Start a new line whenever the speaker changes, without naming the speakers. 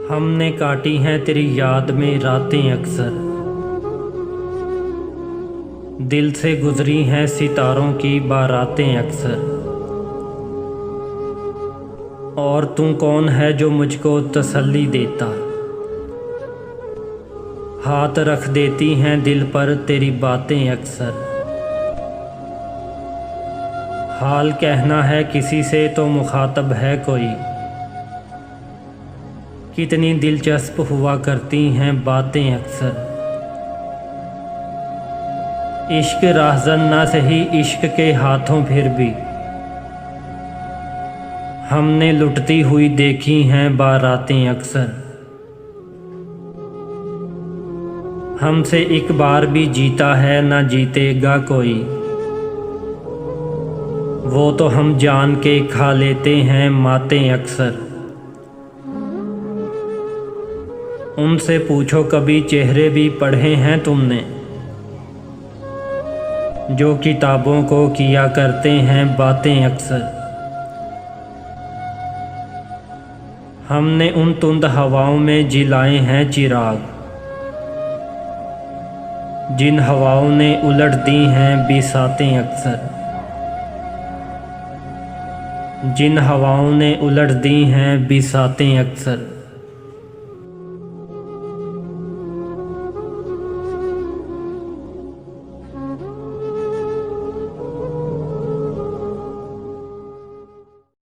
हमने काटी हैं तेरी याद में रातें अक्सर, दिल से गुजरी हैं सितारों की बारातें अक्सर। और तू कौन है जो मुझको तसल्ली देता, हाथ रख देती हैं दिल पर तेरी बातें अक्सर। हाल कहना है किसी से तो मुखातब है कोई, कितनी दिलचस्प हुआ करती हैं बातें अक्सर। इश्क राहज़न ना सही इश्क के हाथों फिर भी, हमने लुटती हुई देखी हैं बारातें अक्सर। हमसे एक बार भी जीता है ना जीतेगा कोई, वो तो हम जान के खा लेते हैं मातें अक्सर। उनसे पूछो कभी चेहरे भी पढ़े हैं तुमने, जो किताबों को किया करते हैं बातें अक्सर। हमने उन तुंद हवाओं में जिलाए हैं चिराग, जिन हवाओं ने उलट दी हैं बिसातें अक्सर। जिन हवाओं ने उलट दी हैं बिसातें अक्सर।